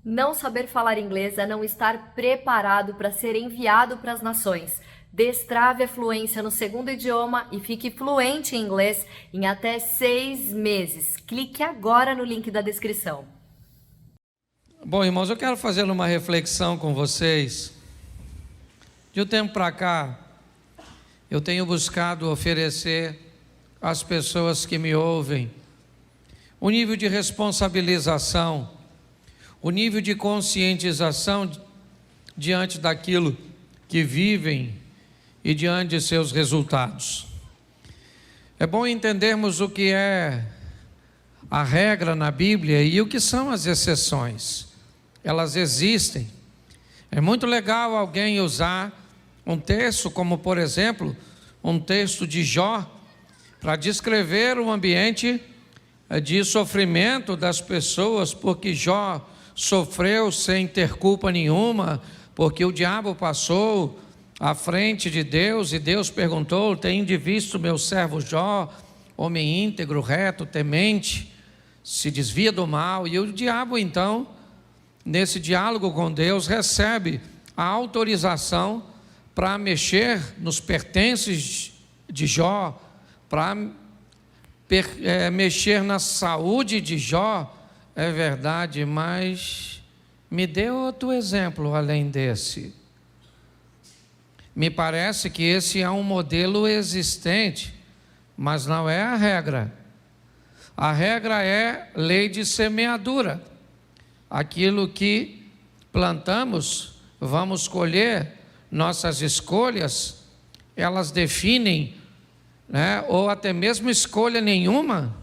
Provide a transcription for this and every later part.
Não saber falar inglês é não estar preparado para ser enviado para as nações. Destrave a fluência no segundo idioma e fique fluente em inglês em até 6 meses. Clique agora no link da descrição. Bom, irmãos, eu quero fazer uma reflexão com vocês. De um tempo para cá, eu tenho buscado oferecer às pessoas que me ouvem o nível de responsabilização, o nível de conscientização diante daquilo que vivem e diante de seus resultados. É bom entendermos o que é a regra na Bíblia e o que são as exceções. Elas existem. É muito legal alguém usar um texto como, por exemplo, um texto de Jó, para descrever o ambiente de sofrimento das pessoas, porque Jó sofreu sem ter culpa nenhuma, porque o diabo passou à frente de Deus e Deus perguntou: "Tende visto meu servo Jó, homem íntegro, reto, temente, se desvia do mal?" E o diabo então, nesse diálogo com Deus, recebe a autorização para mexer nos pertences de Jó, para mexer na saúde de Jó. É verdade, mas me dê outro exemplo além desse. Me parece que esse é um modelo existente, mas não é a regra. A regra é lei de semeadura. Aquilo que plantamos, vamos colher. Nossas escolhas, elas definem, ou até mesmo escolha nenhuma,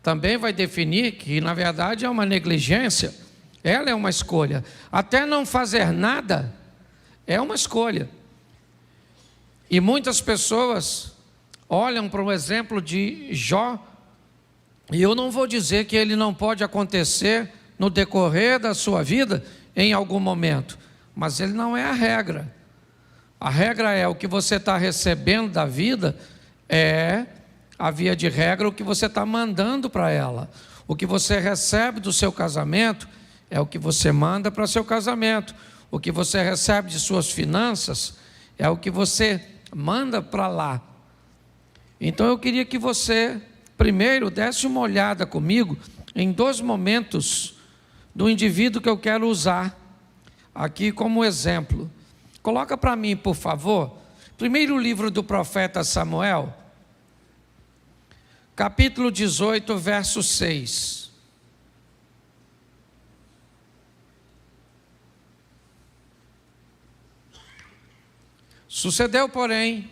também vai definir que na verdade é uma negligência. Ela é uma escolha. Até não fazer nada é uma escolha. E muitas pessoas olham para o exemplo de Jó, e eu não vou dizer que ele não pode acontecer no decorrer da sua vida em algum momento, mas ele não é a regra. A regra é o que você está recebendo da vida, é a via de regra o que você está mandando para ela. O que você recebe do seu casamento é o que você manda para seu casamento. O que você recebe de suas finanças é o que você manda para lá. Então eu queria que você primeiro desse uma olhada comigo em dois momentos do indivíduo que eu quero usar aqui como exemplo. Coloca para mim, por favor, primeiro livro do profeta Samuel, capítulo 18, verso 6. Sucedeu, porém,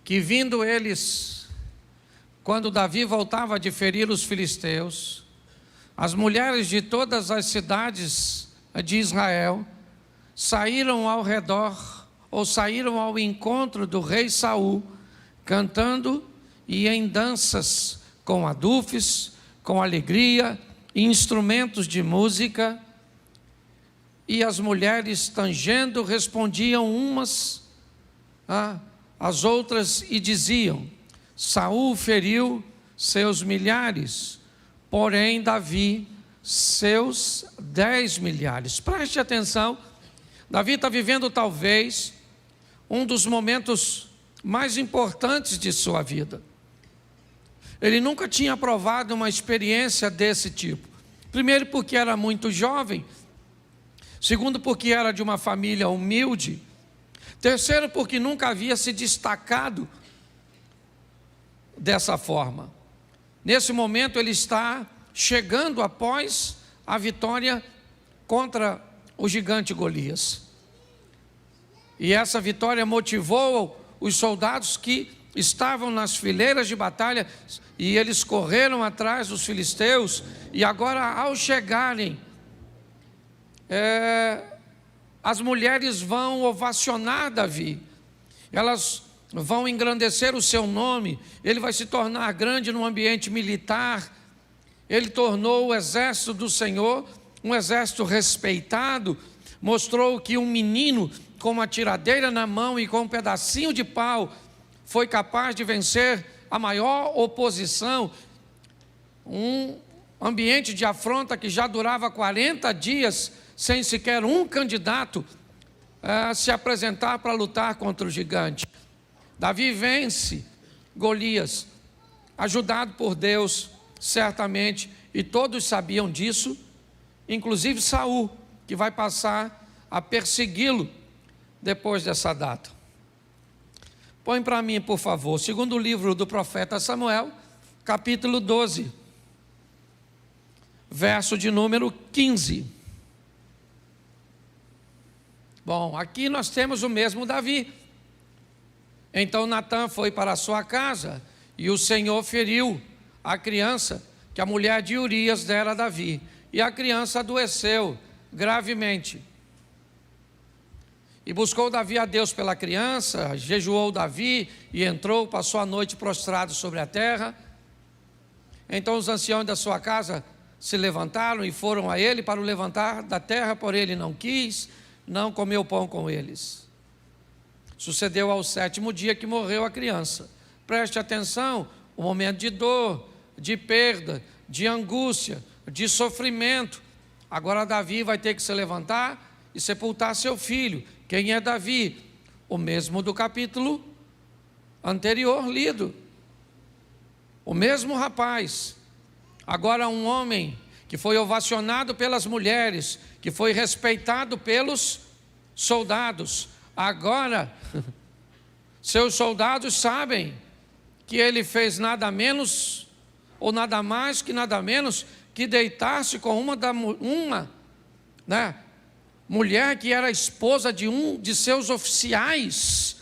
que vindo eles, quando Davi voltava de ferir os filisteus, as mulheres de todas as cidades de Israel saíram ao redor, ou saíram ao encontro do rei Saul, cantando e em danças, com adufes, com alegria e instrumentos de música. E as mulheres, tangendo, respondiam umas às outras e diziam: Saul feriu seus milhares, porém Davi seus 10 milhares. Preste atenção, Davi está vivendo talvez um dos momentos mais importantes de sua vida. Ele nunca tinha provado uma experiência desse tipo. Primeiro, porque era muito jovem. Segundo, porque era de uma família humilde. Terceiro, porque nunca havia se destacado dessa forma. Nesse momento ele está chegando após a vitória contra o gigante Golias. E essa vitória motivou os soldados que estavam nas fileiras de batalha, e eles correram atrás dos filisteus. E agora, ao chegarem, as mulheres vão ovacionar Davi, elas vão engrandecer o seu nome. Ele vai se tornar grande no ambiente militar. Ele tornou o exército do Senhor um exército respeitado. Mostrou que um menino com uma tiradeira na mão e com um pedacinho de pau foi capaz de vencer a maior oposição. Um ambiente de afronta que já durava 40 dias, sem sequer um candidato se apresentar para lutar contra o gigante. Davi vence Golias, ajudado por Deus, certamente, e todos sabiam disso, inclusive Saul, que vai passar a persegui-lo depois dessa data. Põe para mim, por favor, segundo livro do profeta Samuel, capítulo 12, verso de número 15. Bom, aqui nós temos o mesmo Davi. Então Natã foi para a sua casa e o Senhor feriu a criança que a mulher de Urias dera a Davi. E a criança adoeceu gravemente. E buscou Davi a Deus pela criança, jejuou Davi e entrou, passou a noite prostrado sobre a terra. Então os anciãos da sua casa se levantaram e foram a ele para o levantar da terra, porém ele não quis, não comeu pão com eles. Sucedeu ao 7º dia que morreu a criança. Preste atenção, um momento de dor, de perda, de angústia, de sofrimento. Agora Davi vai ter que se levantar e sepultar seu filho. Quem é Davi? O mesmo do capítulo anterior lido. O mesmo rapaz. Agora um homem que foi ovacionado pelas mulheres, que foi respeitado pelos soldados. Agora, seus soldados sabem que ele fez nada menos, ou nada mais que nada menos, que deitar-se com uma mulher que era esposa de um de seus oficiais,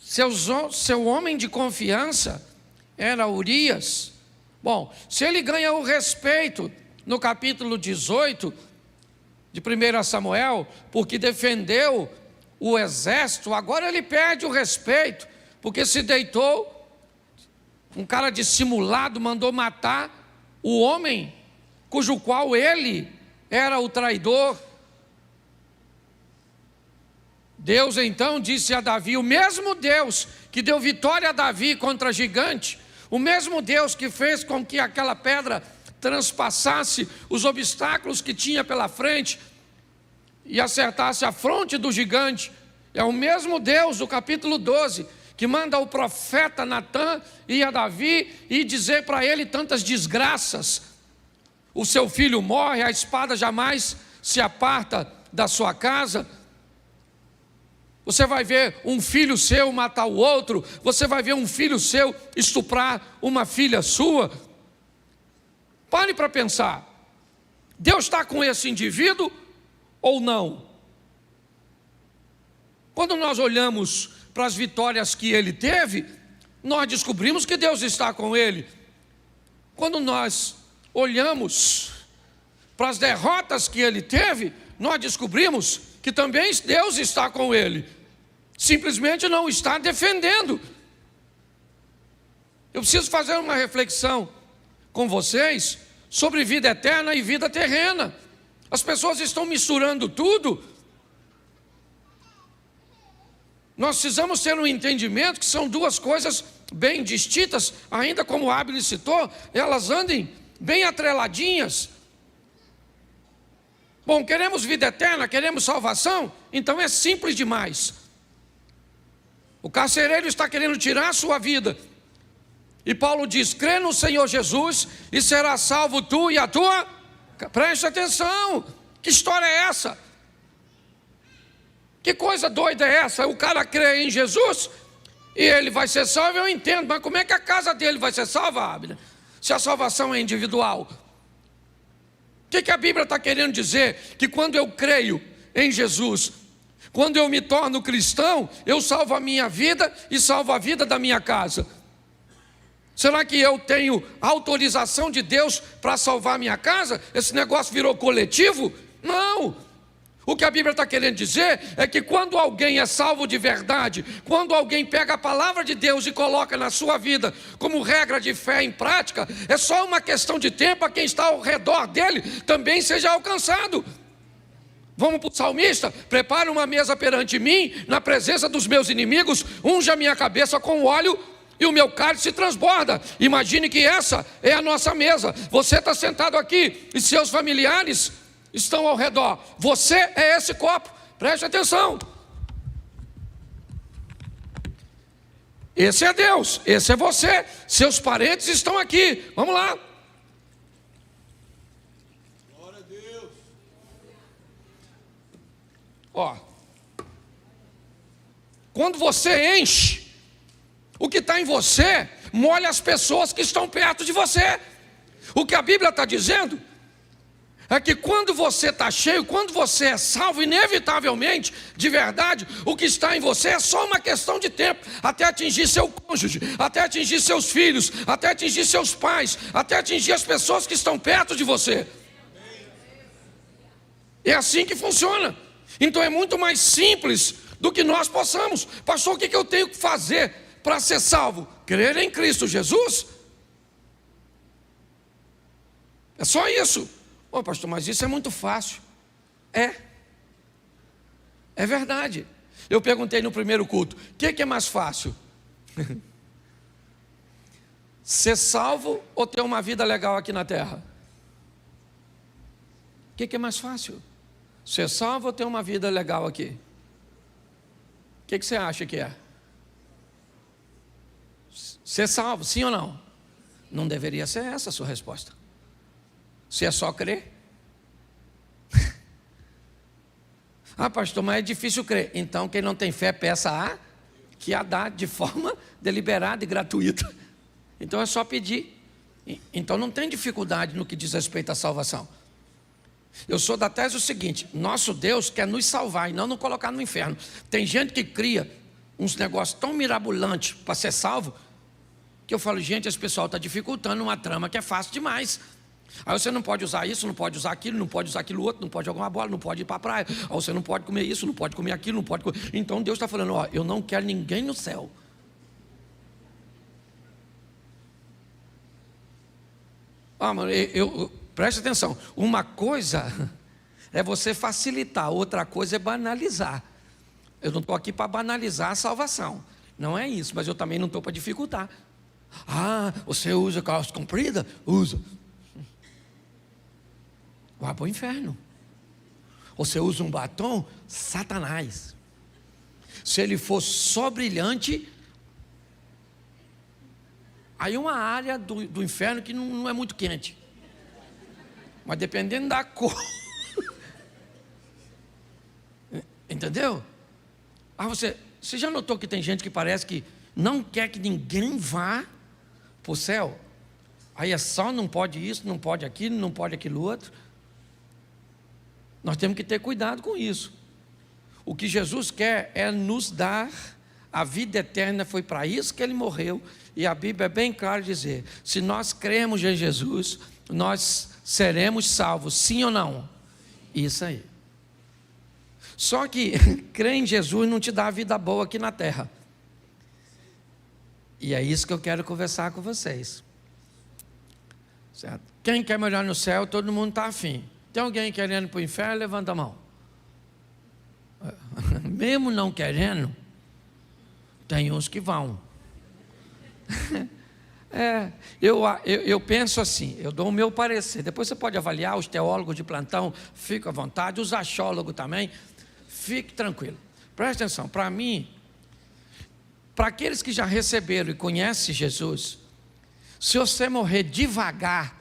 seu homem de confiança era Urias. Bom, se ele ganha o respeito no capítulo 18 de 1 Samuel, porque defendeu o exército, agora ele perde o respeito, porque se deitou, um cara dissimulado mandou matar o homem, cujo qual ele era o traidor. Deus então disse a Davi, o mesmo Deus que deu vitória a Davi contra gigante, o mesmo Deus que fez com que aquela pedra transpassasse os obstáculos que tinha pela frente e acertasse a fronte do gigante, é o mesmo Deus do capítulo 12, que manda o profeta Natã ir a Davi e dizer para ele tantas desgraças. O seu filho morre, a espada jamais se aparta da sua casa. Você vai ver um filho seu matar o outro, você vai ver um filho seu estuprar uma filha sua. Pare para pensar, Deus está com esse indivíduo ou não? Quando nós olhamos para as vitórias que ele teve, nós descobrimos que Deus está com ele. Quando nós olhamos para as derrotas que ele teve, nós descobrimos que também Deus está com ele. Simplesmente não está defendendo. Eu preciso fazer uma reflexão com vocês sobre vida eterna e vida terrena. As pessoas estão misturando tudo. Nós precisamos ter um entendimento que são duas coisas bem distintas, ainda como o Abner citou, elas andem bem atreladinhas. Bom, queremos vida eterna, queremos salvação, então é simples demais. O carcereiro está querendo tirar a sua vida. E Paulo diz, crê no Senhor Jesus e será salvo tu e a tua. Preste atenção, que história é essa? Que coisa doida é essa? O cara crê em Jesus e ele vai ser salvo, eu entendo, mas como é que a casa dele vai ser salva, Abner? Se a salvação é individual. O que a Bíblia está querendo dizer? Que quando eu creio em Jesus, quando eu me torno cristão, eu salvo a minha vida e salvo a vida da minha casa. Será que eu tenho autorização de Deus para salvar a minha casa? Esse negócio virou coletivo? Não! O que a Bíblia está querendo dizer é que quando alguém é salvo de verdade, quando alguém pega a palavra de Deus e coloca na sua vida como regra de fé em prática, é só uma questão de tempo a quem está ao redor dele também seja alcançado. Vamos para o salmista, prepara uma mesa perante mim, na presença dos meus inimigos, unja a minha cabeça com óleo e o meu cálice transborda. Imagine que essa é a nossa mesa. Você está sentado aqui e seus familiares estão ao redor. Você é esse copo. Preste atenção. Esse é Deus, esse é você. Seus parentes estão aqui. Vamos lá. Glória a Deus. Ó, quando você enche, o que está em você molha as pessoas que estão perto de você. O que a Bíblia está dizendo é que quando você está cheio, quando você é salvo, inevitavelmente, de verdade, o que está em você é só uma questão de tempo, até atingir seu cônjuge, até atingir seus filhos, até atingir seus pais, até atingir as pessoas que estão perto de você. É assim que funciona. Então é muito mais simples do que nós possamos. Pastor, o que eu tenho que fazer para ser salvo? Crer em Cristo Jesus. É só isso. Ô pastor, mas isso é muito fácil. É verdade. Eu perguntei no primeiro culto, o que é mais fácil? Ser salvo ou ter uma vida legal aqui na terra? O que é mais fácil? Ser salvo ou ter uma vida legal aqui? O que você acha que é? Ser salvo, sim ou não? Não deveria ser essa a sua resposta. Se é só crer. Ah, pastor, mas é difícil crer. Então quem não tem fé, peça a que a dá de forma deliberada e gratuita. Então é só pedir. Então não tem dificuldade no que diz respeito à salvação. Eu sou da tese o seguinte: nosso Deus quer nos salvar e não nos colocar no inferno. Tem gente que cria uns negócios tão mirabolantes para ser salvo, que eu falo, gente, esse pessoal está dificultando uma trama que é fácil demais. Aí você não pode usar isso, não pode usar aquilo, não pode usar aquilo outro, não pode jogar uma bola, não pode ir para a praia. Aí você não pode comer isso, não pode comer aquilo, não pode comer. Então Deus está falando, ó, eu não quero ninguém no céu. Ah, mano, preste atenção. Uma coisa é você facilitar, outra coisa é banalizar. Eu não estou aqui para banalizar a salvação. Não é isso, mas eu também não estou para dificultar. Ah, você usa calça comprida? Usa. Vai para o inferno. Você usa um batom? Satanás. Se ele for só brilhante, aí uma área do inferno que não é muito quente. Mas dependendo da cor. Entendeu? Ah, você já notou que tem gente que parece que não quer que ninguém vá para o céu? Aí é só não pode isso, não pode aquilo, não pode aquilo outro. Nós temos que ter cuidado com isso. O que Jesus quer é nos dar a vida eterna, foi para isso que ele morreu. E a Bíblia é bem clara dizer, se nós cremos em Jesus, nós seremos salvos, sim ou não? Isso aí. Só que crer em Jesus não te dá a vida boa aqui na terra. E é isso que eu quero conversar com vocês. Certo? Quem quer morar no céu, todo mundo está afim. Tem alguém querendo ir para o inferno? Levanta a mão. Mesmo não querendo, tem uns que vão. Eu penso assim, eu dou o meu parecer. Depois você pode avaliar, os teólogos de plantão, fica à vontade, os achólogos também, fique tranquilo. Preste atenção, para mim, para aqueles que já receberam e conhecem Jesus, se você morrer devagar,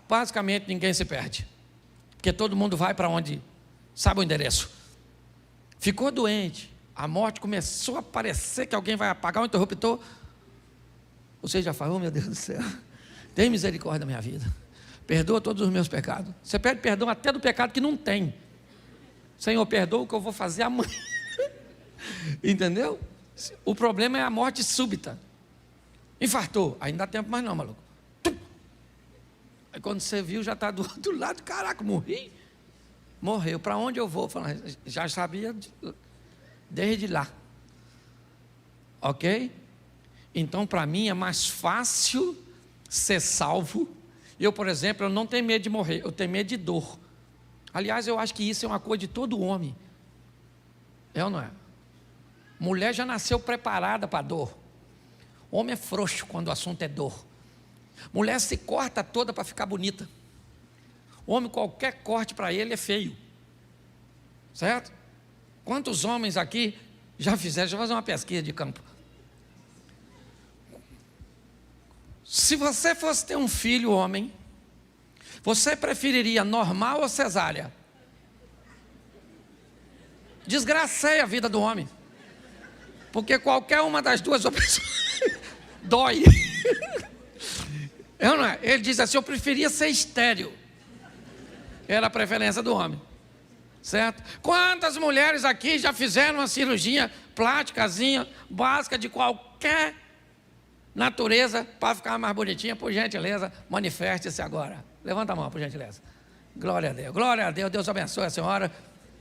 basicamente ninguém se perde, porque todo mundo vai para onde sabe o endereço. Ficou doente, a morte começou a parecer que alguém vai apagar o interruptor. Você já falou, oh, meu Deus do céu, tem misericórdia da minha vida, perdoa todos os meus pecados. Você pede perdão até do pecado que não tem. Senhor, perdoa o que eu vou fazer amanhã. Entendeu? O problema é a morte súbita. Infartou, aí não dá tempo mais não, maluco. Aí quando você viu, já está do outro lado. Caraca, morri. Morreu, para onde eu vou? Já sabia desde lá. Ok? Então para mim é mais fácil ser salvo. Eu, por exemplo, eu não tenho medo de morrer, eu tenho medo de dor. Aliás, eu acho que isso é uma coisa de todo homem. É ou não é? Mulher já nasceu preparada para a dor. Homem é frouxo quando o assunto é dor. Mulher se corta toda para ficar bonita. Homem, qualquer corte para ele é feio. Certo? Quantos homens aqui já fizeram? Deixa eu fazer uma pesquisa de campo. Se você fosse ter um filho homem, você preferiria normal ou cesárea? Desgracei a vida do homem. Porque qualquer uma das duas opções dói. Não é? Ele diz assim, eu preferia ser estéril. Era a preferência do homem. Certo? Quantas mulheres aqui já fizeram uma cirurgia plástica,zinha, básica de qualquer natureza para ficar mais bonitinha? Por gentileza, manifeste-se agora. Levanta a mão, por gentileza. Glória a Deus. Glória a Deus. Deus abençoe a senhora.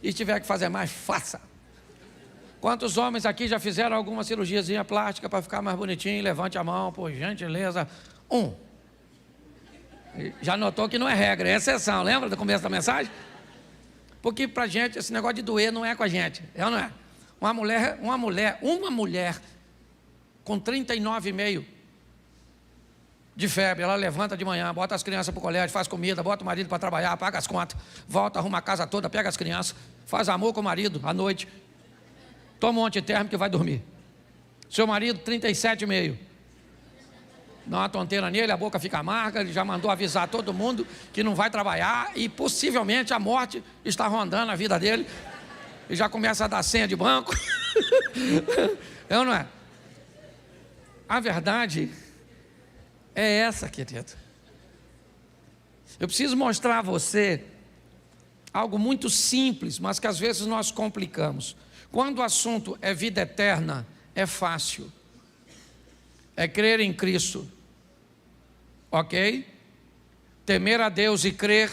E se tiver que fazer mais, faça. Quantos homens aqui já fizeram alguma cirurgiazinha plástica para ficar mais bonitinho? Levante a mão, por gentileza. Já notou que não é regra, é exceção. Lembra do começo da mensagem? Porque para a gente, esse negócio de doer não é com a gente. É ou não é? Uma mulher com 39,5 de febre, ela levanta de manhã, bota as crianças para o colégio, faz comida, bota o marido para trabalhar, paga as contas, volta, arruma a casa toda, pega as crianças, faz amor com o marido à noite, toma um antitérmico e vai dormir. Seu marido, 37,5. Dá uma tonteira nele, a boca fica amarga, ele já mandou avisar todo mundo que não vai trabalhar e possivelmente a morte está rondando a vida dele. E já começa a dar senha de banco. É ou não é? A verdade é essa, querido. Eu preciso mostrar a você algo muito simples, mas que às vezes nós complicamos. Quando o assunto é vida eterna, é fácil. É crer em Cristo. Ok? Temer a Deus e crer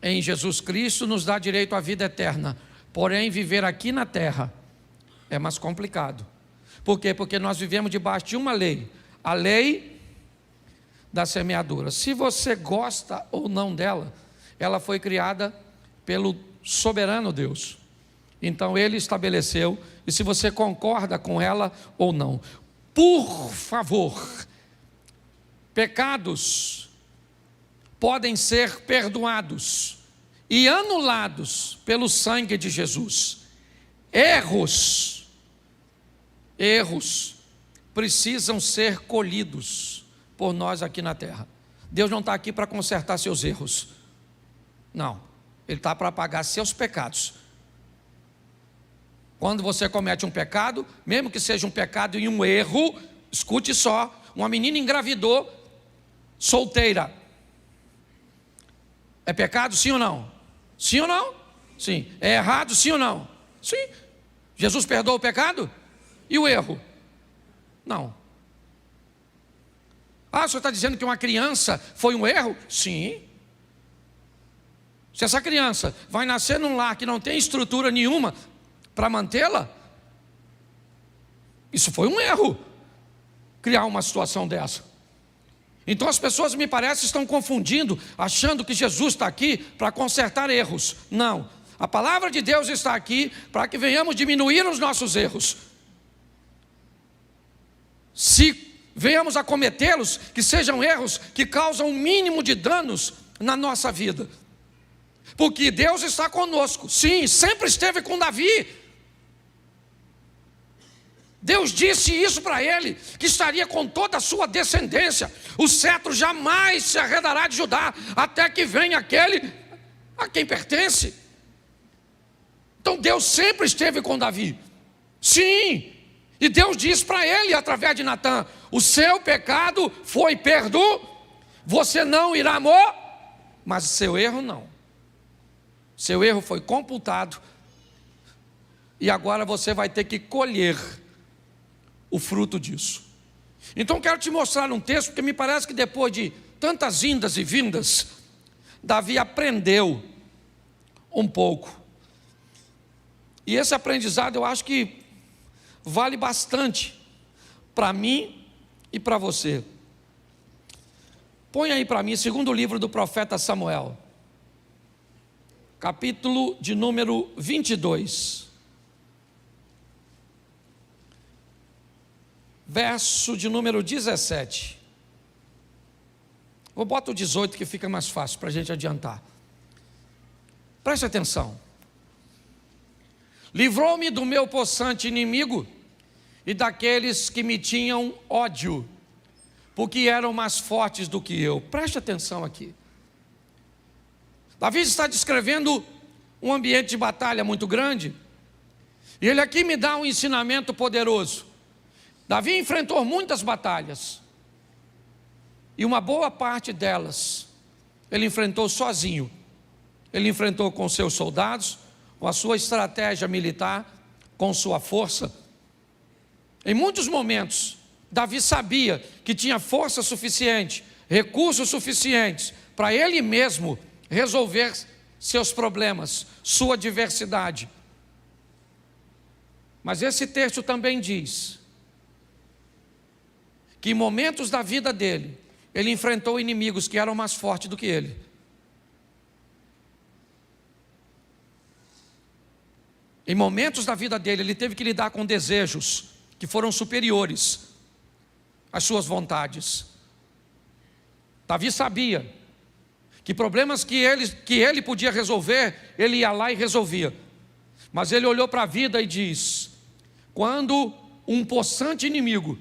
em Jesus Cristo nos dá direito à vida eterna. Porém, viver aqui na terra é mais complicado. Por quê? Porque nós vivemos debaixo de uma lei. A lei da semeadura. Se você gosta ou não dela, ela foi criada pelo soberano Deus. Então, Ele estabeleceu, e se você concorda com ela ou não. Por favor, pecados podem ser perdoados e anulados pelo sangue de Jesus. Erros precisam ser colhidos por nós aqui na terra. Deus não está aqui para consertar seus erros. Não, Ele está para pagar seus pecados. Quando você comete um pecado, mesmo que seja um pecado e um erro, escute só, uma menina engravidou, solteira. É pecado, sim ou não? Sim ou não? Sim. É errado, sim ou não? Sim. Jesus perdoa o pecado? E o erro? Não. Ah, o senhor está dizendo que uma criança foi um erro? Sim. Se essa criança vai nascer num lar que não tem estrutura nenhuma para mantê-la, isso foi um erro, criar uma situação dessa. Então as pessoas, me parece, estão confundindo, achando que Jesus está aqui para consertar erros. Não, a palavra de Deus está aqui para que venhamos diminuir os nossos erros. Se venhamos a cometê-los, que sejam erros que causam o mínimo de danos na nossa vida. Porque Deus está conosco, sim, sempre esteve com Davi. Deus disse isso para ele, que estaria com toda a sua descendência. O cetro jamais se arredará de Judá, até que venha aquele a quem pertence. Então Deus sempre esteve com Davi. Sim, e Deus disse para ele, através de Natã: o seu pecado foi perdoado, você não irá morrer, mas o seu erro não. Seu erro foi computado, e agora você vai ter que colher o fruto disso. Então quero te mostrar um texto, porque me parece que depois de tantas indas e vindas, Davi aprendeu um pouco. E esse aprendizado eu acho que vale bastante para mim e para você. Põe aí para mim, segundo livro do profeta Samuel, capítulo de número 22. verso de número 17. Vou botar o 18 que fica mais fácil para a gente adiantar. Preste atenção. Livrou-me do meu possante inimigo e daqueles que me tinham ódio, porque eram mais fortes do que eu. Preste atenção aqui. Davi está descrevendo um ambiente de batalha muito grande, e ele aqui me dá um ensinamento poderoso. Davi enfrentou muitas batalhas, e uma boa parte delas ele enfrentou sozinho. Ele enfrentou com seus soldados, com a sua estratégia militar, com sua força. Em muitos momentos, Davi sabia que tinha força suficiente, recursos suficientes para ele mesmo resolver seus problemas, sua adversidade. Mas esse texto também diz que em momentos da vida dele, ele enfrentou inimigos que eram mais fortes do que ele. Em momentos da vida dele, ele teve que lidar com desejos que foram superiores às suas vontades. Davi sabia que problemas que ele podia resolver, ele ia lá e resolvia. Mas ele olhou para a vida e diz: quando um possante inimigo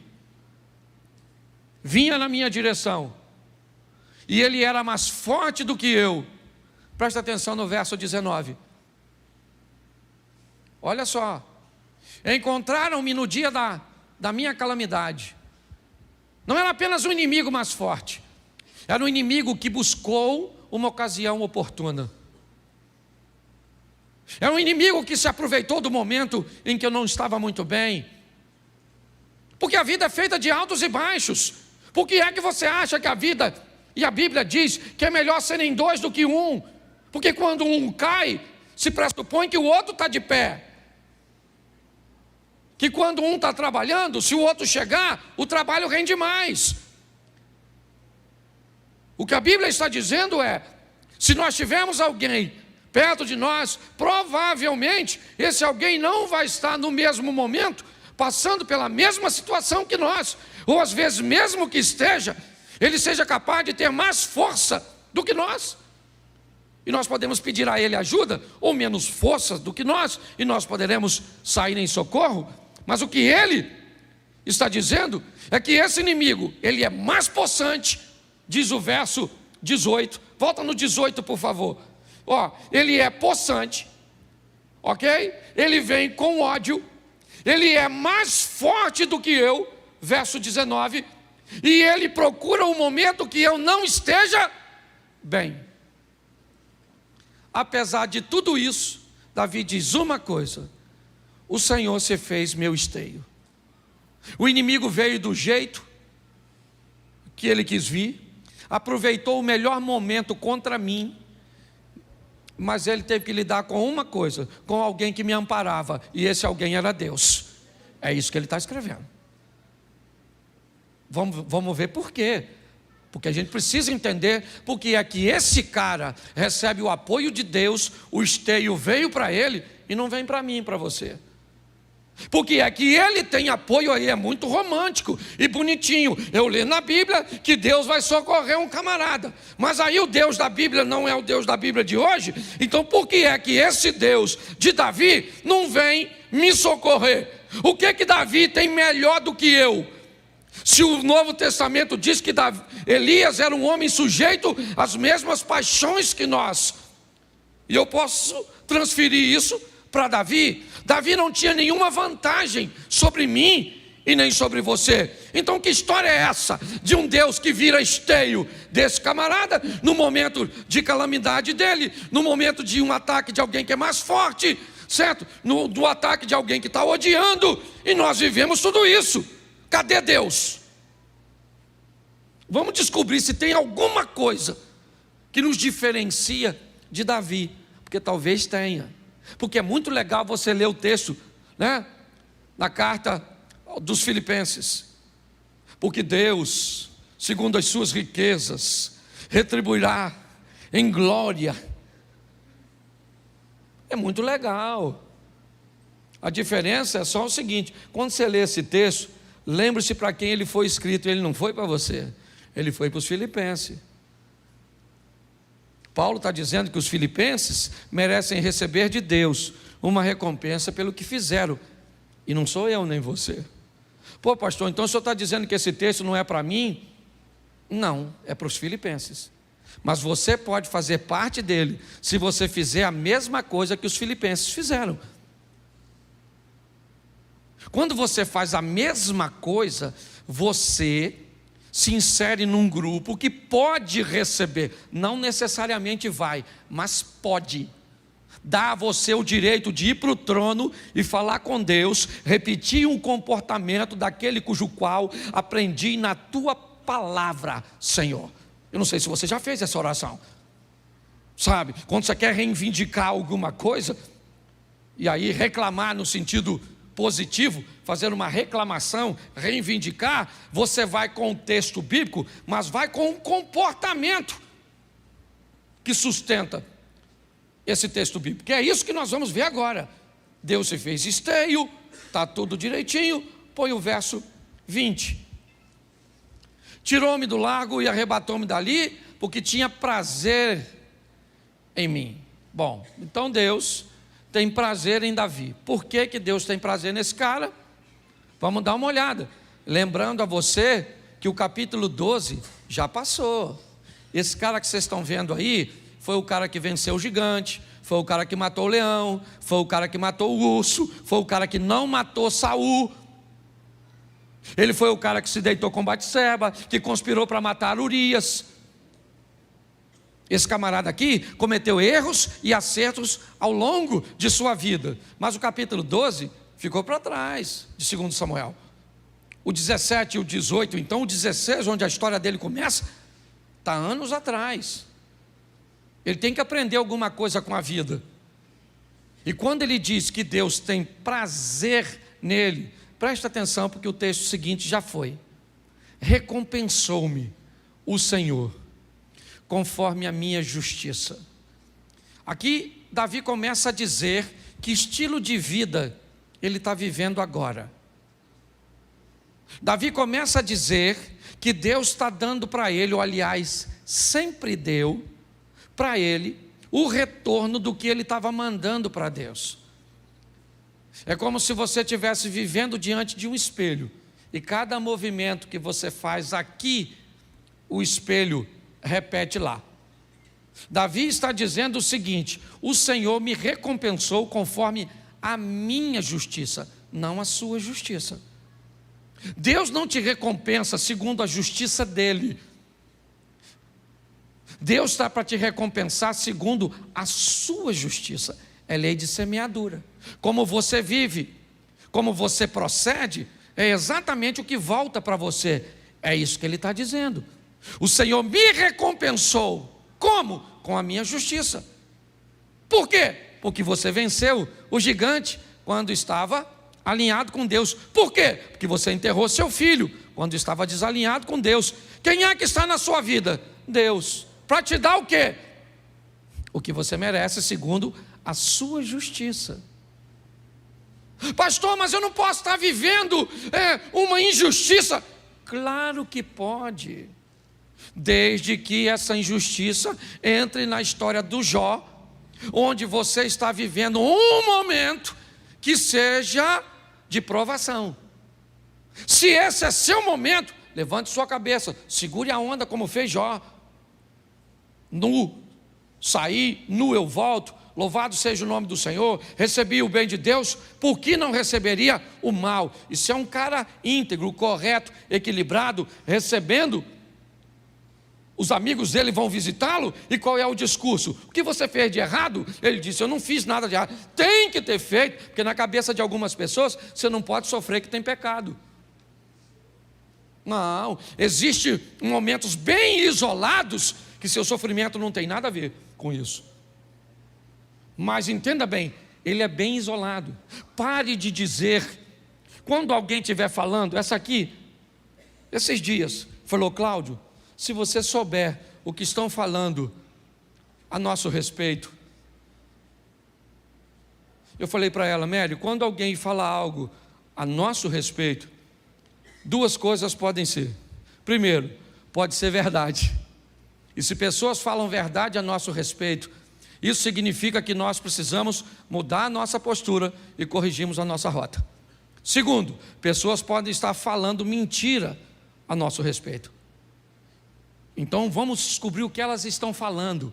vinha na minha direção, e ele era mais forte do que eu, presta atenção no verso 19. Olha só, encontraram-me no dia da minha calamidade. Não era apenas um inimigo mais forte, era um inimigo que buscou uma ocasião oportuna. Era um inimigo que se aproveitou do momento em que eu não estava muito bem. Porque a vida é feita de altos e baixos. Por que é que você acha que a vida, e a Bíblia diz que é melhor serem dois do que um? Porque quando um cai, se pressupõe que o outro está de pé. Que quando um está trabalhando, se o outro chegar, o trabalho rende mais. O que a Bíblia está dizendo é: se nós tivermos alguém perto de nós, provavelmente esse alguém não vai estar no mesmo momento, passando pela mesma situação que nós, ou às vezes mesmo que esteja, ele seja capaz de ter mais força do que nós. E nós podemos pedir a ele ajuda, ou menos força do que nós, e nós poderemos sair em socorro. Mas o que ele está dizendo é que esse inimigo, ele é mais possante, diz o verso 18. Volta no 18, por favor. Ele é possante, ok? Ele vem com ódio, ele é mais forte do que eu, verso 19, e ele procura um momento que eu não esteja bem. Apesar de tudo isso, Davi diz uma coisa: o Senhor se fez meu esteio. O inimigo veio do jeito que ele quis vir, aproveitou o melhor momento contra mim, mas ele teve que lidar com uma coisa, com alguém que me amparava, e esse alguém era Deus. É isso que ele está escrevendo. Vamos ver por quê. Porque a gente precisa entender porque é que esse cara recebe o apoio de Deus, o esteio veio para ele e não vem para mim e para você. Porque é que ele tem apoio aí, é muito romântico e bonitinho. Eu leio na Bíblia que Deus vai socorrer um camarada, mas aí o Deus da Bíblia não é o Deus da Bíblia de hoje. Então por que é que esse Deus de Davi não vem me socorrer? O que Davi tem melhor do que eu? Se o Novo Testamento diz que Elias era um homem sujeito às mesmas paixões que nós, e eu posso transferir isso para Davi. Davi não tinha nenhuma vantagem sobre mim e nem sobre você. Então que história é essa de um Deus que vira esteio desse camarada no momento de calamidade dele, no momento de um ataque de alguém que é mais forte, certo? Do ataque de alguém que está odiando, e nós vivemos tudo isso. Cadê Deus? Vamos descobrir se tem alguma coisa que nos diferencia de Davi, porque talvez tenha. Porque é muito legal você ler o texto, né, na carta dos Filipenses. Porque Deus, segundo as suas riquezas, retribuirá em glória. É muito legal. A diferença é só o seguinte: quando você lê esse texto, lembre-se para quem ele foi escrito. Ele não foi para você, ele foi para os filipenses. Paulo está dizendo que os filipenses merecem receber de Deus uma recompensa pelo que fizeram, e não sou eu nem você. Pô, pastor, então o senhor está dizendo que esse texto não é para mim? Não, é para os filipenses. Mas você pode fazer parte dele se você fizer a mesma coisa que os filipenses fizeram. Quando você faz a mesma coisa, você se insere num grupo que pode receber, não necessariamente vai, mas pode. Dá a você o direito de ir para o trono e falar com Deus, repetir um comportamento daquele cujo qual aprendi na tua palavra, Senhor. Eu não sei se você já fez essa oração, sabe? Quando você quer reivindicar alguma coisa, e aí reclamar no sentido positivo, fazer uma reclamação, reivindicar, você vai com o texto bíblico, mas vai com um comportamento que sustenta esse texto bíblico, que é isso que nós vamos ver agora. Deus se fez esteio, está tudo direitinho. Põe o verso 20. Tirou-me do lago e arrebatou-me dali, porque tinha prazer em mim. Bom, então Deus tem prazer em Davi. Por que que Deus tem prazer nesse cara? Vamos dar uma olhada. Lembrando a você que o capítulo 12 já passou. Esse cara que vocês estão vendo aí foi o cara que venceu o gigante, foi o cara que matou o leão, foi o cara que matou o urso, foi o cara que não matou Saul. Ele foi o cara que se deitou com Batseba, que conspirou para matar Urias. Esse camarada aqui cometeu erros e acertos ao longo de sua vida, mas o capítulo 12 ficou para trás de 2 Samuel. O 17 e o 18, então o 16, onde a história dele começa, está anos atrás. Ele tem que aprender alguma coisa com a vida. E quando ele diz que Deus tem prazer nele, presta atenção, porque o texto seguinte já foi: recompensou-me o Senhor conforme a minha justiça. Aqui Davi começa a dizer que estilo de vida ele está vivendo agora. Davi começa a dizer que Deus está dando para ele, ou aliás, sempre deu para ele o retorno do que ele estava mandando para Deus. É como se você estivesse vivendo diante de um espelho, e cada movimento que você faz aqui, o espelho repete lá. Davi está dizendo o seguinte: o Senhor me recompensou conforme a minha justiça, não a sua justiça. Deus não te recompensa segundo a justiça dele. Deus está para te recompensar segundo a sua justiça. É lei de semeadura. Como você vive, como você procede, é exatamente o que volta para você. É isso que ele está dizendo. O Senhor me recompensou. Como? Com a minha justiça. Por quê? Porque você venceu o gigante quando estava alinhado com Deus. Por quê? Porque você enterrou seu filho quando estava desalinhado com Deus. Quem é que está na sua vida? Deus. Para te dar o quê? O que você merece segundo a sua justiça. Pastor, mas eu não posso estar vivendo uma injustiça. Claro que pode, desde que essa injustiça entre na história do Jó, onde você está vivendo um momento que seja de provação. Se esse é seu momento, levante sua cabeça, segure a onda como fez Jó. Nu saí, nu eu volto, louvado seja o nome do Senhor, recebi o bem de Deus, por que não receberia o mal? E se é um cara íntegro, correto, equilibrado, recebendo, os amigos dele vão visitá-lo, e qual é o discurso? O que você fez de errado? Ele disse: eu não fiz nada de errado. Tem que ter feito, porque na cabeça de algumas pessoas, você não pode sofrer que tem pecado. Não, existem momentos bem isolados, que seu sofrimento não tem nada a ver com isso. Mas entenda bem, ele é bem isolado. Pare de dizer, quando alguém estiver falando, esses dias, falou: Cláudio, se você souber o que estão falando a nosso respeito. Eu falei para ela: Mério, quando alguém fala algo a nosso respeito, duas coisas podem ser. Primeiro, pode ser verdade. E se pessoas falam verdade a nosso respeito, isso significa que nós precisamos mudar a nossa postura e corrigirmos a nossa rota. Segundo, pessoas podem estar falando mentira a nosso respeito. Então vamos descobrir o que elas estão falando.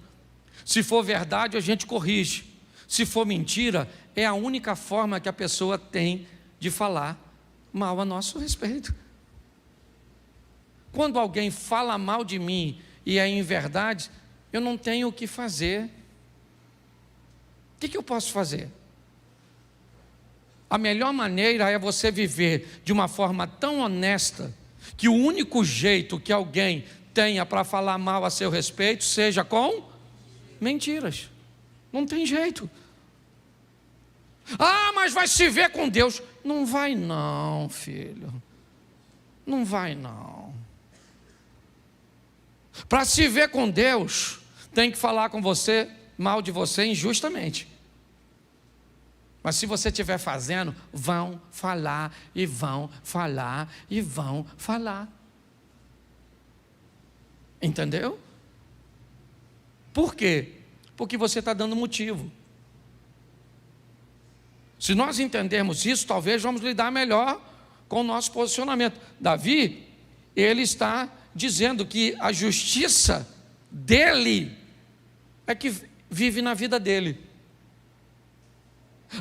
Se for verdade, a gente corrige. Se for mentira, é a única forma que a pessoa tem de falar mal a nosso respeito. Quando alguém fala mal de mim e é em verdade, eu não tenho o que fazer. O que eu posso fazer? A melhor maneira é você viver de uma forma tão honesta que o único jeito que alguém tenha para falar mal a seu respeito seja com mentiras. Não tem jeito. Ah, mas vai se ver com Deus. Não vai não, filho. Não vai não. Para se ver com Deus, tem que falar com você, mal de você injustamente. Mas se você estiver fazendo, vão falar e vão falar e vão falar. Entendeu? Por quê? Porque você está dando motivo. Se nós entendermos isso, talvez vamos lidar melhor com o nosso posicionamento. Davi, ele está dizendo que a justiça dele é que vive na vida dele.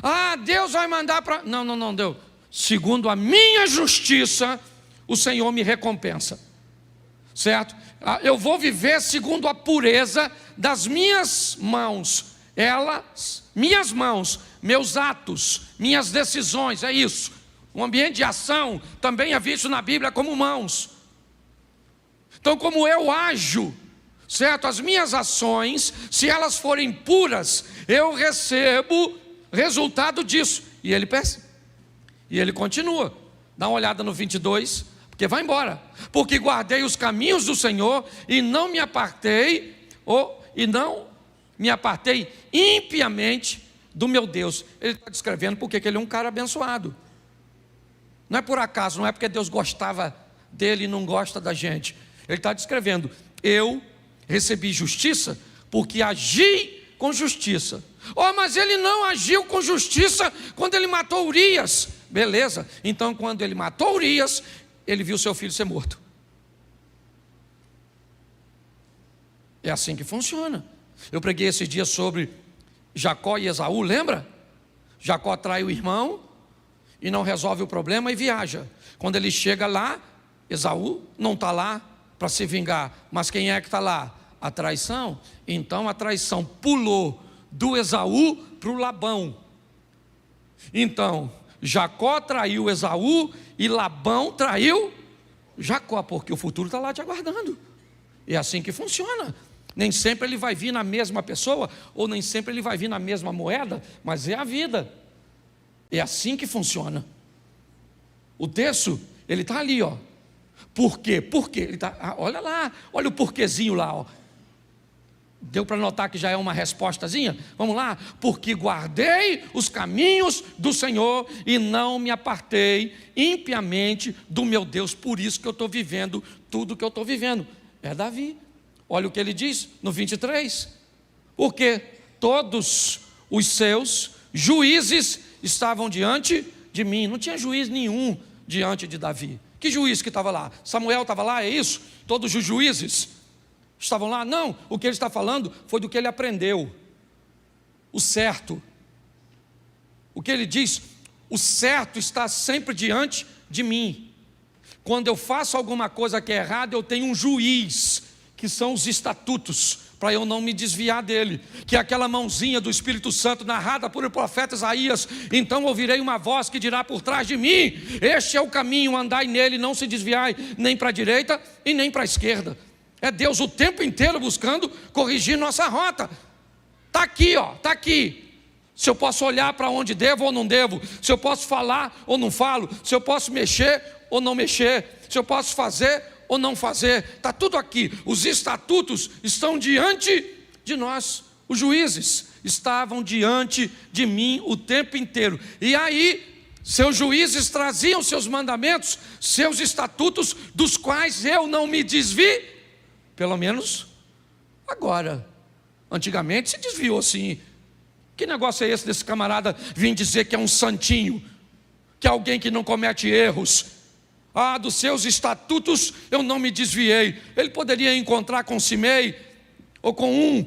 Ah, Deus vai mandar para... Não, Deus. Segundo a minha justiça, o Senhor me recompensa. Certo? Eu vou viver segundo a pureza das minhas mãos. Minhas mãos, meus atos, minhas decisões, é isso. O ambiente de ação também é visto na Bíblia como mãos. Então, como eu ajo, certo? As minhas ações, se elas forem puras, eu recebo resultado disso. E ele continua. Dá uma olhada no 22, porque vai embora. Porque guardei os caminhos do Senhor e não me apartei impiamente do meu Deus. Ele está descrevendo porque ele é um cara abençoado. Não é por acaso, não é porque Deus gostava dele e não gosta da gente. Ele está descrevendo, eu recebi justiça porque agi com justiça. Oh, mas ele não agiu com justiça quando ele matou Urias. Beleza, então quando ele matou Urias, ele viu seu filho ser morto. É assim que funciona. Eu preguei esse dia sobre Jacó e Esaú, lembra? Jacó trai o irmão e não resolve o problema e viaja. Quando ele chega lá, Esaú não está lá para se vingar, mas quem é que está lá? A traição. Então a traição pulou do Esaú para o Labão. Então Jacó traiu Esaú e Labão traiu Jacó, porque o futuro está lá te aguardando. É assim que funciona. Nem sempre ele vai vir na mesma pessoa, ou nem sempre ele vai vir na mesma moeda, mas é a vida. É assim que funciona. O texto, ele está ali, ó. Por quê? Por quê? Ele tá, olha lá, olha o porquezinho lá, ó. Deu para notar que já é uma respostazinha? Vamos lá. Porque guardei os caminhos do Senhor e não me apartei impiamente do meu Deus. Por isso que eu estou vivendo tudo que eu estou vivendo. É Davi. Olha o que ele diz no 23. Porque todos os seus juízes estavam diante de mim. Não tinha juiz nenhum diante de Davi. Que juiz que estava lá? Samuel estava lá, é isso? Todos os juízes estavam lá? Não, o que ele está falando foi do que ele aprendeu. O certo. O que ele diz, o certo está sempre diante de mim. Quando eu faço alguma coisa que é errada, eu tenho um juiz, que são os estatutos, para eu não me desviar dele, que é aquela mãozinha do Espírito Santo narrada por o profeta Isaías. Então ouvirei uma voz que dirá por trás de mim, este é o caminho, andai nele, não se desviai nem para a direita e nem para a esquerda. É Deus o tempo inteiro buscando corrigir nossa rota. Está aqui, ó, está aqui. Se eu posso olhar para onde devo ou não devo, se eu posso falar ou não falo, se eu posso mexer ou não mexer, se eu posso fazer ou não fazer, está tudo aqui. Os estatutos estão diante de nós. Os juízes estavam diante de mim o tempo inteiro. E aí, Seus juízes traziam seus mandamentos, seus estatutos, dos quais eu não me desvi, pelo menos agora. Antigamente se desviou sim. Que negócio é esse desse camarada vir dizer que é um santinho, que é alguém que não comete erros? Dos seus estatutos eu não me desviei. Ele poderia encontrar com Simei, ou com um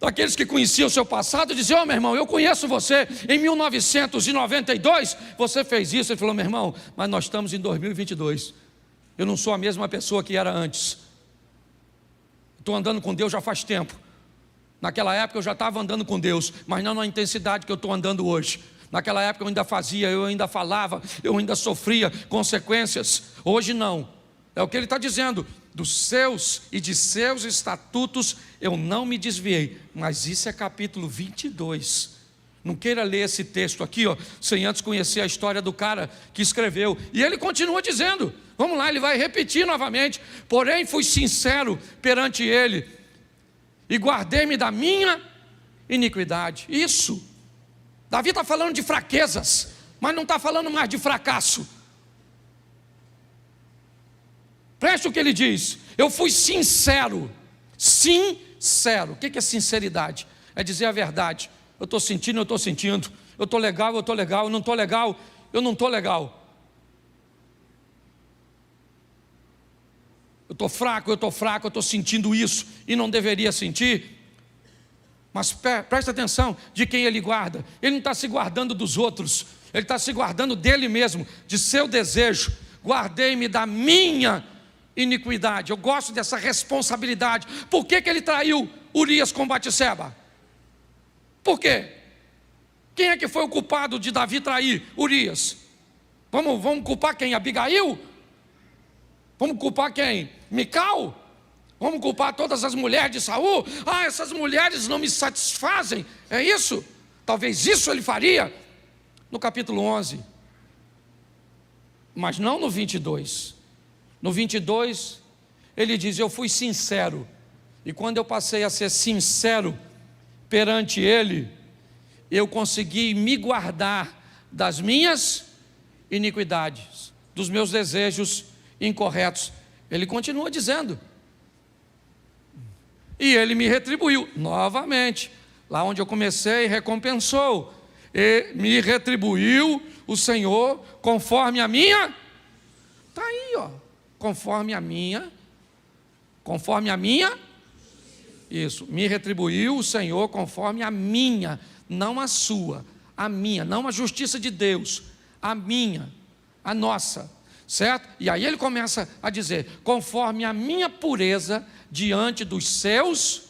daqueles que conheciam o seu passado, e dizer: meu irmão, eu conheço você, em 1992 você fez isso. Ele falou: meu irmão, mas nós estamos em 2022, eu não sou a mesma pessoa que era antes. Estou andando com Deus já faz tempo. Naquela época eu já estava andando com Deus, mas não na intensidade que eu estou andando hoje. Naquela época eu ainda fazia, eu ainda falava, eu ainda sofria consequências. Hoje não. É o que ele está dizendo: dos seus e de seus estatutos eu não me desviei. Mas isso é capítulo 22. Não queira ler esse texto aqui, sem antes conhecer a história do cara que escreveu. E ele continua dizendo, vamos lá, ele vai repetir novamente: porém fui sincero perante ele, e guardei-me da minha iniquidade. Isso, Davi está falando de fraquezas, mas não está falando mais de fracasso. Preste o que ele diz: eu fui sincero. Sincero. O que é sinceridade? É dizer a verdade. Eu estou sentindo, eu estou sentindo. Eu estou legal, eu estou legal. Eu não estou legal, eu não estou legal. Eu estou fraco, eu estou sentindo isso e não deveria sentir. Mas presta atenção de quem ele guarda. Ele não está se guardando dos outros, ele está se guardando dele mesmo, de seu desejo. Guardei-me da minha iniquidade. Eu gosto dessa responsabilidade. Por que ele traiu Urias com Batseba? Por quê? Quem é que foi o culpado de Davi trair Urias? Vamos culpar quem? Abigail? Vamos culpar quem? Mical? Vamos culpar todas as mulheres de Saul? Essas mulheres não me satisfazem. É isso? Talvez isso ele faria no capítulo 11. Mas não no 22. No 22, ele diz: eu fui sincero. E quando eu passei a ser sincero perante ele, eu consegui me guardar das minhas iniquidades, dos meus desejos incorretos. Ele continua dizendo: e ele me retribuiu novamente. Lá onde eu comecei, recompensou. E me retribuiu o Senhor conforme a minha. Está aí, conforme a minha. Isso, me retribuiu o Senhor conforme a minha, não a sua, a minha, não a justiça de Deus, a minha, a nossa, certo? E aí ele começa a dizer: conforme a minha pureza diante dos seus,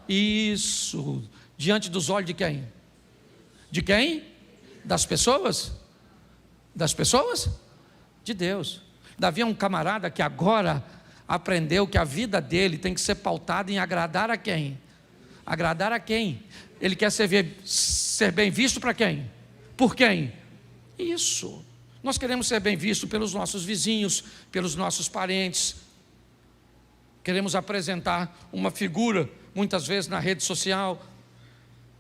isso, diante dos olhos de quem? De quem? Das pessoas? Das pessoas? De Deus. Davi é um camarada que agora aprendeu que a vida dele tem que ser pautada em agradar a quem? Agradar a quem? Ele quer ser bem visto para quem? Por quem? Isso. Nós queremos ser bem visto pelos nossos vizinhos, pelos nossos parentes. Queremos apresentar uma figura, muitas vezes na rede social.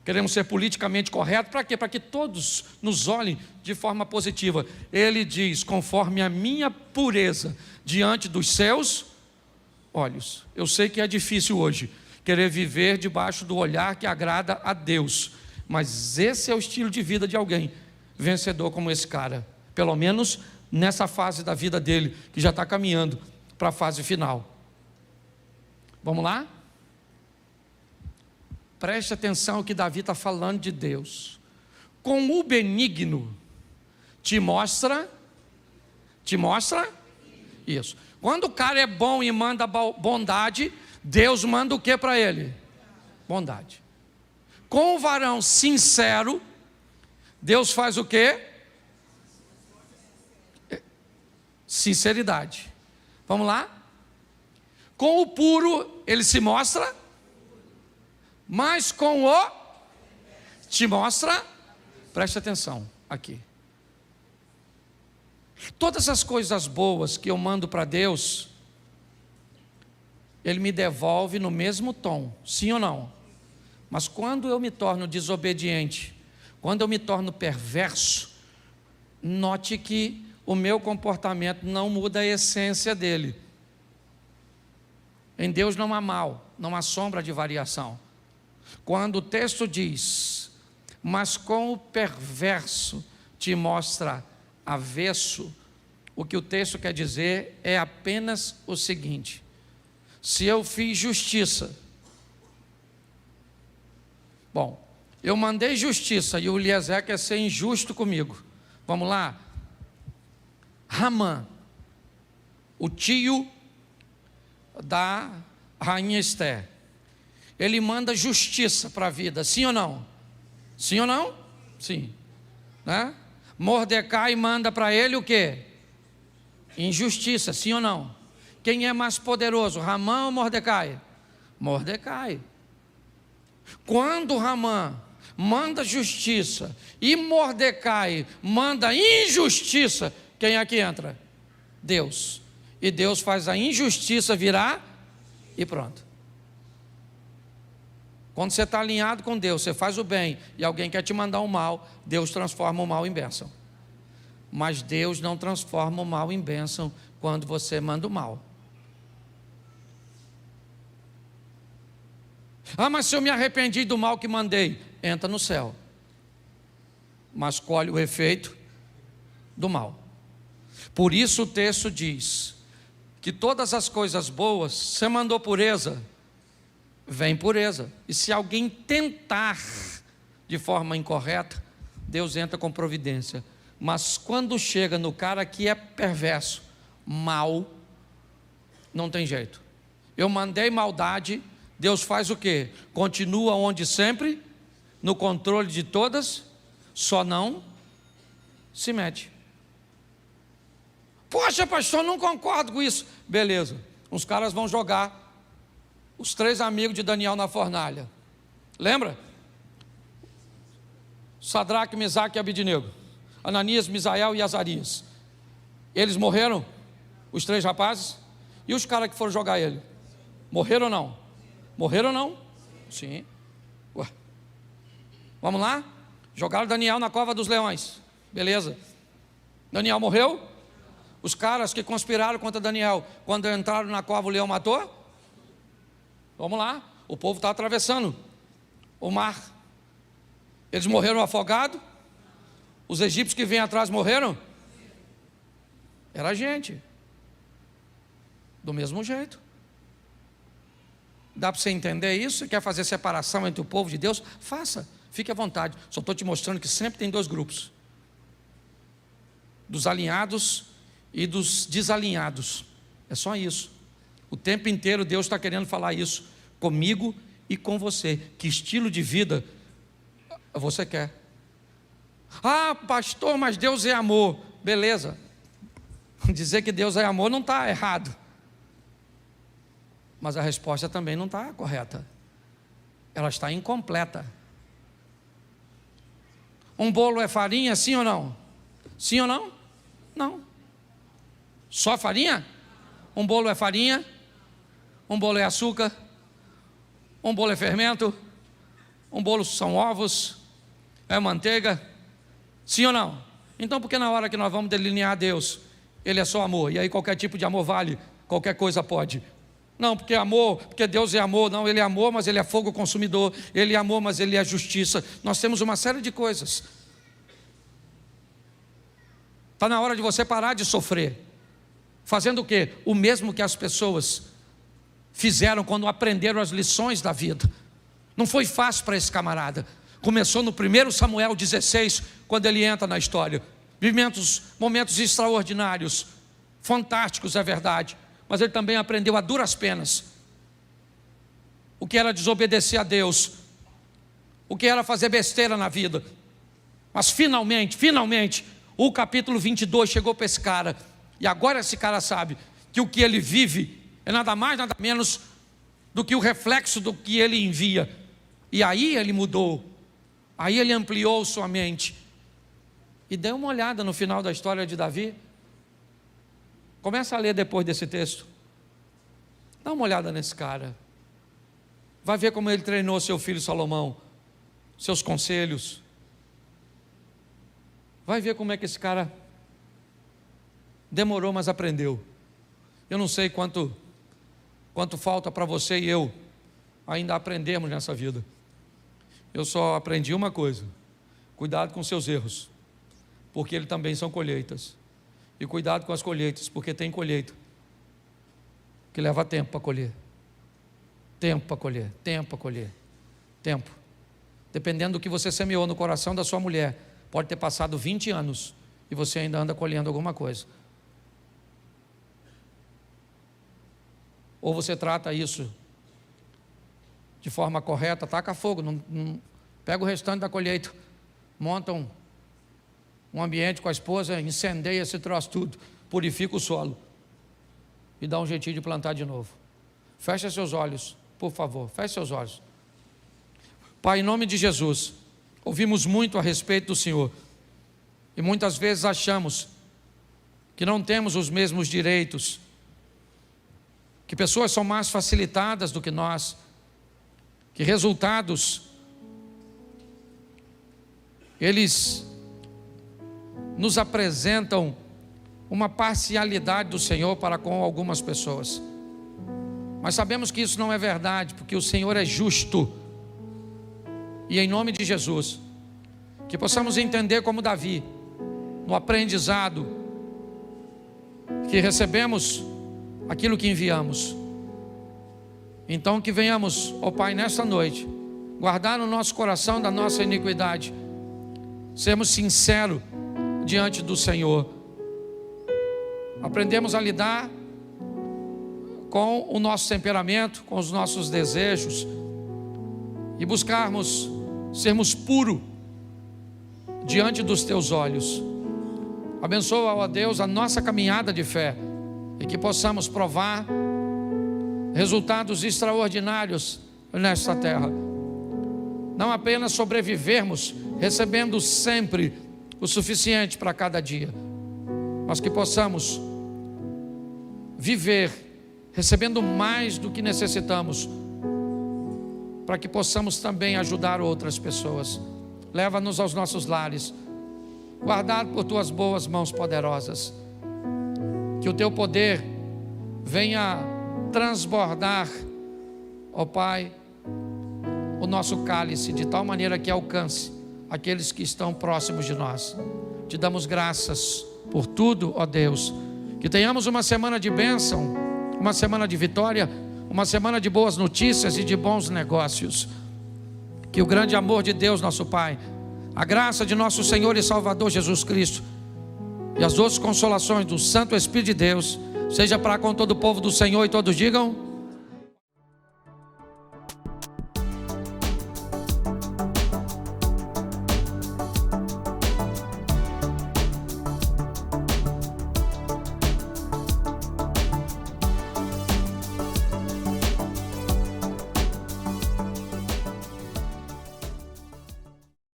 Queremos ser politicamente corretos. Para quê? Para que todos nos olhem de forma positiva. Ele diz: conforme a minha pureza diante dos seus olhos. Eu sei que é difícil hoje querer viver debaixo do olhar que agrada a Deus, mas esse é o estilo de vida de alguém vencedor como esse cara, pelo menos nessa fase da vida dele, que já está caminhando para a fase final. Vamos lá? Preste atenção ao que Davi está falando de Deus. Com o benigno te mostra isso. Quando o cara é bom e manda bondade, Deus manda o que para ele? Bondade. Com o varão sincero, Deus faz o quê? Sinceridade. Vamos lá? Com o puro, ele se mostra, mas com o te mostra, preste atenção aqui. Todas as coisas boas que eu mando para Deus, Ele me devolve no mesmo tom, sim ou não? Mas quando eu me torno desobediente, Quando eu me torno perverso, note que o meu comportamento não muda a essência dele. Em Deus não há mal, não há sombra de variação. Quando o texto diz, mas com o perverso te mostra avesso, o que o texto quer dizer é apenas o seguinte: se eu fiz justiça, bom, eu mandei justiça e o Eliezer quer ser injusto comigo. Vamos lá. Ramã, o tio da rainha Esther, ele manda justiça para a vida, sim ou não? Sim ou não? Sim, né? Mordecai manda para ele o quê? Injustiça, sim ou não? Quem é mais poderoso, Ramã ou Mordecai? Mordecai. Quando Ramã manda justiça e Mordecai manda injustiça, quem é que entra? Deus. E Deus faz a injustiça virar e pronto. Quando você está alinhado com Deus, você faz o bem e alguém quer te mandar o mal, Deus transforma o mal em bênção. Mas Deus não transforma o mal em bênção quando você manda o mal. Ah, mas se eu me arrependi do mal que mandei, entra no céu, mas colhe o efeito do mal. Por isso o texto diz que todas as coisas boas, você mandou pureza, vem pureza. E se alguém tentar de forma incorreta, Deus entra com providência. Mas quando chega no cara que é perverso, mal, não tem jeito. Eu mandei maldade, Deus faz o quê? Continua onde sempre, no controle de todas, só não se mete. Poxa, pastor, não concordo com isso. Beleza, os caras vão jogar os 3 amigos de Daniel na fornalha. Lembra? Sadraque, Mesaque e Abednego, Ananias, Misael e Azarias. Eles morreram? Os 3 rapazes? E os caras que foram jogar ele? Morreram ou não? Morreram ou não? Sim. Ué. Vamos lá? Jogaram Daniel na cova dos leões. Beleza. Daniel morreu? Os caras que conspiraram contra Daniel, quando entraram na cova, o leão matou? Vamos lá. O povo está atravessando o mar. Eles morreram afogados? Os egípcios que vêm atrás morreram? Era gente. Do mesmo jeito. Dá para você entender isso? Você quer fazer separação entre o povo de Deus? Faça, fique à vontade. Só estou te mostrando que sempre tem 2 grupos: dos alinhados e dos desalinhados. É só isso. O tempo inteiro Deus está querendo falar isso comigo e com você. Que estilo de vida você quer? Ah, pastor, mas Deus é amor. Beleza. Dizer que Deus é amor não está errado, mas a resposta também não está correta. Ela está incompleta. Um bolo é farinha, sim ou não? Sim ou não? Não. Só farinha? Um bolo é farinha? Um bolo é açúcar? Um bolo é fermento? Um bolo são ovos? É manteiga? Sim ou não? Então por que na hora que nós vamos delinear Deus, Ele é só amor, e aí qualquer tipo de amor vale, qualquer coisa pode? Não, porque amor, porque Deus é amor. Não, Ele é amor, mas Ele é fogo consumidor. Ele é amor, mas Ele é justiça. Nós temos uma série de coisas. Está na hora de você parar de sofrer. Fazendo o quê? O mesmo que as pessoas fizeram quando aprenderam as lições da vida. Não foi fácil para esse camarada. Começou no 1 Samuel 16, quando ele entra na história. Momentos extraordinários, fantásticos, é verdade. Mas ele também aprendeu a duras penas o que era desobedecer a Deus, o que era fazer besteira na vida. Mas finalmente, o capítulo 22 chegou para esse cara. E agora esse cara sabe que o que ele vive é nada mais, nada menos do que o reflexo do que ele envia. E aí ele mudou, aí ele ampliou sua mente. E dê uma olhada no final da história de Davi. Começa a ler depois desse texto. Dá uma olhada nesse cara. Vai ver como ele treinou seu filho Salomão, seus conselhos. Vai ver como é que esse cara demorou, mas aprendeu. Eu não sei quanto falta para você e eu ainda aprendermos nessa vida. Eu só aprendi uma coisa: cuidado com seus erros, porque eles também são colheitas. E cuidado com as colheitas, porque tem colheita que leva tempo para colher. Tempo para colher, tempo para colher, tempo. Dependendo do que você semeou no coração da sua mulher, pode ter passado 20 anos e você ainda anda colhendo alguma coisa. Ou você trata isso de forma correta, taca fogo, não pega o restante da colheita, monta um ambiente com a esposa, incendeia esse troço tudo, purifica o solo e dá um jeitinho de plantar de novo. Fecha seus olhos, por favor, feche seus olhos. Pai, em nome de Jesus, ouvimos muito a respeito do Senhor e muitas vezes achamos que não temos os mesmos direitos, que pessoas são mais facilitadas do que nós, que resultados eles nos apresentam uma parcialidade do Senhor para com algumas pessoas. Mas sabemos que isso não é verdade, porque o Senhor é justo. E em nome de Jesus, que possamos entender como Davi, no aprendizado, que recebemos aquilo que enviamos. Então que venhamos, ó Pai, nesta noite, guardar no nosso coração da nossa iniquidade, sermos sinceros diante do Senhor, aprendemos a lidar com o nosso temperamento, com os nossos desejos e buscarmos sermos puros diante dos Teus olhos. Abençoa, ó Deus, a nossa caminhada de fé e que possamos provar resultados extraordinários nesta terra. Não apenas sobrevivermos, recebendo sempre o suficiente para cada dia, mas que possamos viver recebendo mais do que necessitamos, para que possamos também ajudar outras pessoas. Leva-nos aos nossos lares, guardado por Tuas boas mãos poderosas, que o Teu poder venha transbordar, ó Pai, o nosso cálice, de tal maneira que alcance aqueles que estão próximos de nós. Te damos graças por tudo, ó Deus, que tenhamos uma semana de bênção, uma semana de vitória, uma semana de boas notícias e de bons negócios. Que o grande amor de Deus, nosso Pai, a graça de nosso Senhor e Salvador Jesus Cristo e as doces consolações do Santo Espírito de Deus seja para com todo o povo do Senhor, e todos digam...